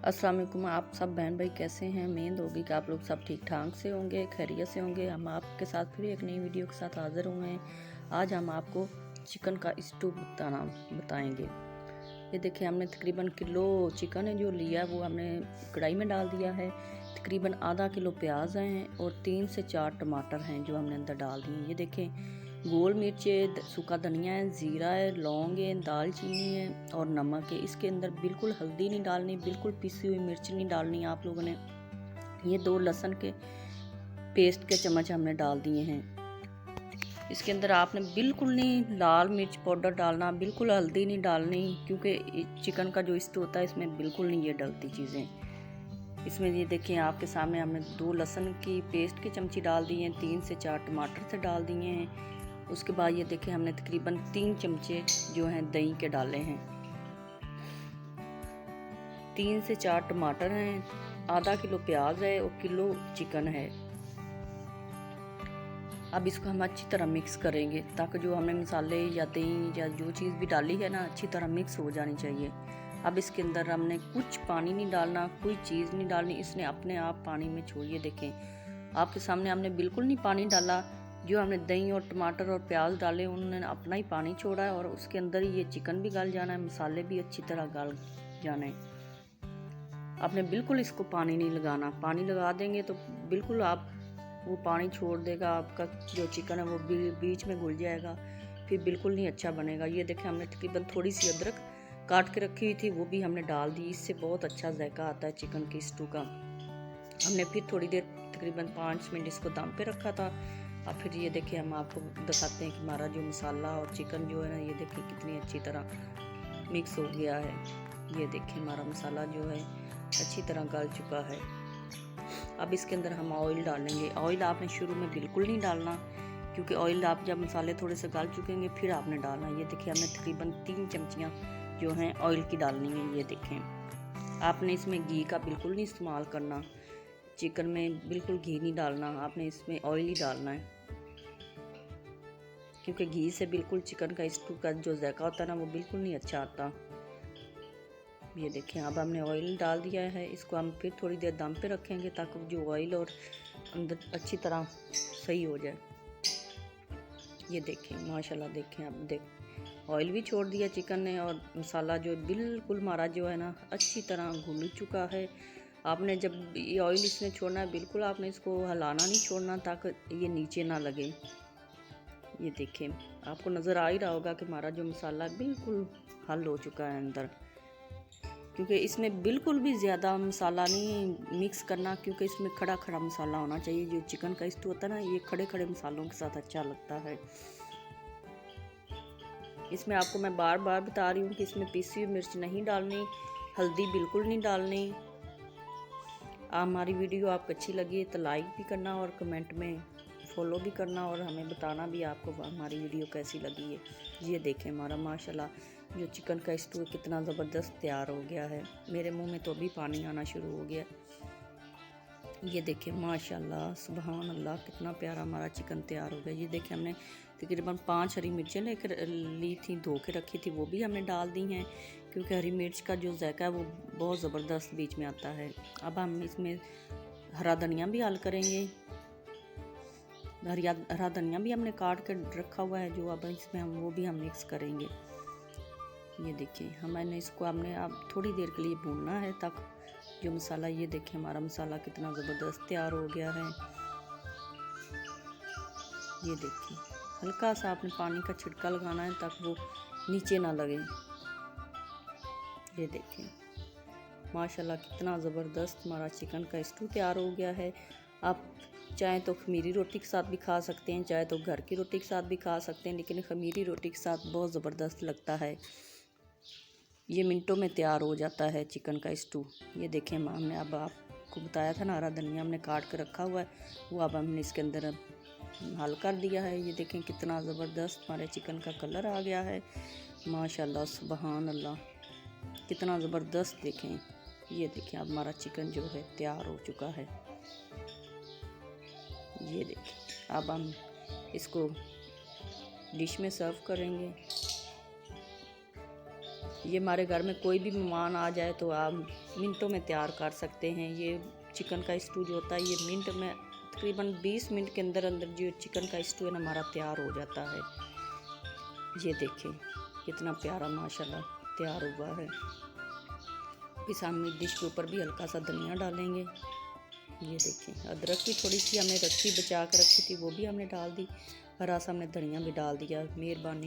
अस्सलाम वालेकुम। आप सब बहन भाई कैसे हैं? उम्मीद होगी कि आप लोग सब ठीक ठाक से होंगे, खैरियत से होंगे। हम आपके साथ फिर एक नई वीडियो के साथ हाज़िर हुए हैं। आज हम आपको चिकन का स्टू बताएंगे। ये देखिए, हमने तकरीबन किलो चिकन है जो लिया वो हमने कढ़ाई में डाल दिया है। तकरीबन आधा किलो प्याज हैं और 3 से 4 टमाटर हैं जो हमने अंदर डाल दिए। ये देखें, गोल मिर्च है, सूखा धनिया है, ज़ीरा है, लौंग है, दालचीनी है और नमक है। इसके अंदर बिल्कुल हल्दी नहीं डालनी, बिल्कुल पिसी हुई मिर्च नहीं डालनी आप लोगों ने। ये 2 लहसुन के पेस्ट के चम्मच हमने डाल दिए हैं। इसके अंदर आपने बिल्कुल नहीं लाल मिर्च पाउडर डालना, बिल्कुल हल्दी नहीं डालनी, क्योंकि चिकन का जो स्टू होता है इसमें बिल्कुल नहीं ये डलती चीज़ें। इसमें ये देखें, आपके सामने हमने 2 लहसुन की पेस्ट की चमची डाल दी हैं, 3 से 4 टमाटर से डाल दिए हैं। उसके बाद ये देखें, हमने तकरीबन 3 चमचे जो हैं दही के डाले हैं। 3 से 4 टमाटर हैं, आधा किलो प्याज है और किलो चिकन है। अब इसको हम अच्छी तरह मिक्स करेंगे ताकि जो हमने मसाले या दही या जो चीज़ भी डाली है ना, अच्छी तरह मिक्स हो जानी चाहिए। अब इसके अंदर हमने कुछ पानी नहीं डालना, कोई चीज़ नहीं डालनी, इसने अपने आप पानी में छोड़िए। देखें, आपके सामने हमने बिल्कुल नहीं पानी डाला। जो हमने दही और टमाटर और प्याज डाले उन्होंने अपना ही पानी छोड़ा है और उसके अंदर ही ये चिकन भी गल जाना है, मसाले भी अच्छी तरह गल जाने। आपने बिल्कुल इसको पानी नहीं लगाना, पानी लगा देंगे तो बिल्कुल वो पानी छोड़ देगा, आपका जो चिकन है वो बीच में घुल जाएगा, फिर बिल्कुल नहीं अच्छा बनेगा। ये देखें, हमने तकरीबन थोड़ी सी अदरक काट के रखी हुई थी वो भी हमने डाल दी, इससे बहुत अच्छा जायका आता है चिकन की स्टू का। हमने फिर थोड़ी देर तकरीबन 5 मिनट इसको दम पे रखा था। अब फिर ये देखिए, हम आपको दिखाते हैं कि हमारा जो मसाला और चिकन जो है ना, ये देखिए कितनी अच्छी तरह मिक्स हो गया है। ये देखिए, हमारा मसाला जो है अच्छी तरह गल चुका है। अब इसके अंदर हम ऑयल डालेंगे। ऑयल आपने शुरू में बिल्कुल नहीं डालना, क्योंकि ऑयल आप जब मसाले थोड़े से गल चुकेंगे फिर आपने डालना। ये देखिए, हमने तकरीबन 3 चमचियाँ जो हैं ऑयल की डालनी है। ये देखें, आपने इसमें घी का बिल्कुल नहीं इस्तेमाल करना, चिकन में बिल्कुल घी नहीं डालना, आपने इसमें ऑयल ही डालना है, क्योंकि घी से बिल्कुल चिकन का स्टू का जो जायका होता है ना वो बिल्कुल नहीं अच्छा आता। ये देखें, अब हमने ऑयल डाल दिया है, इसको हम फिर थोड़ी देर दम पे रखेंगे ताकि जो ऑयल और अंदर अच्छी तरह सही हो जाए। ये देखें, माशाल्लाह, देखें, अब ऑयल भी छोड़ दिया चिकन ने और मसाला जो बिल्कुल हमारा जो है ना अच्छी तरह घुल चुका है। आपने जब ये ऑयल इसने छोड़ना है, बिल्कुल आपने इसको हिलाना नहीं छोड़ना ताकि ये नीचे ना लगे। ये देखें, आपको नज़र आ ही रहा होगा कि हमारा जो मसाला बिल्कुल हल हो चुका है अंदर, क्योंकि इसमें बिल्कुल भी ज़्यादा मसाला नहीं मिक्स करना, क्योंकि इसमें खड़ा खड़ा मसाला होना चाहिए। जो चिकन का स्टू होता है ना, ये खड़े खड़े मसालों के साथ अच्छा लगता है। इसमें आपको मैं बार बार बता रही हूँ कि इसमें पीसी हुई मिर्च नहीं डालनी, हल्दी बिल्कुल नहीं डालनी। हमारी वीडियो आपको अच्छी लगी तो लाइक भी करना और कमेंट में फॉलो भी करना और हमें बताना भी आपको हमारी वीडियो कैसी लगी है। ये देखें, हमारा माशाल्लाह जो चिकन का स्टू कितना ज़बरदस्त तैयार हो गया है। मेरे मुंह में तो अभी पानी आना शुरू हो गया। ये देखें, माशाल्लाह, सुबहान अल्लाह, कितना प्यारा हमारा चिकन तैयार हो गया। ये देखें, हमने तकरीबन 5 हरी मिर्चें लेकर ली थी, धो के रखी थी, वो भी हमने डाल दी हैं, क्योंकि हरी मिर्च का जो जायका है वो बहुत ज़बरदस्त बीच में आता है। अब हम इसमें हरा धनिया भी ऐड करेंगे। हरा धनिया भी हमने काट कर रखा हुआ है, जो अब इसमें हम वो भी हम मिक्स करेंगे। ये देखिए, हमने इसको अब थोड़ी देर के लिए भूनना है तक जो मसाला। ये देखें, हमारा मसाला कितना ज़बरदस्त तैयार हो गया है। ये देखिए, हल्का सा आपने पानी का छिड़का लगाना है ताकि वो नीचे ना लगे। ये देखें, माशाल्लाह, कितना ज़बरदस्त हमारा चिकन का स्टू तैयार हो गया है। आप चाहे तो खमीरी रोटी के साथ भी खा सकते हैं, चाहे तो घर की रोटी के साथ भी खा सकते हैं, लेकिन खमीरी रोटी के साथ बहुत ज़बरदस्त लगता है। ये मिनटों में तैयार हो जाता है चिकन का स्टू। ये देखें, हमने अब आपको बताया था ना, हरा धनिया हमने काट कर रखा हुआ है, वो अब हमने इसके अंदर हल कर दिया है। ये देखें, कितना ज़बरदस्त हमारे चिकन का कलर आ गया है। माशाल्लाह, सुबहान अल्लाह, कितना ज़बरदस्त। देखें, ये देखें, अब हमारा चिकन जो है तैयार हो चुका है। ये देखें, अब हम इसको डिश में सर्व करेंगे। ये हमारे घर में कोई भी मेहमान आ जाए तो आप मिनटों में तैयार कर सकते हैं। ये चिकन का स्टू जो होता है ये मिनट में तकरीबन 20 मिनट के अंदर अंदर जो चिकन का स्टू है ना हमारा तैयार हो जाता है। ये देखें कितना प्यारा माशाल्लाह तैयार हुआ है। इस हम डिश के ऊपर भी हल्का सा धनिया डालेंगे। ये देखें अदरक भी थोड़ी सी हमने रखी बचा कर रखी थी, वो भी हमने डाल दी। हरा सा हमने धनिया भी डाल दिया। मेहरबानी।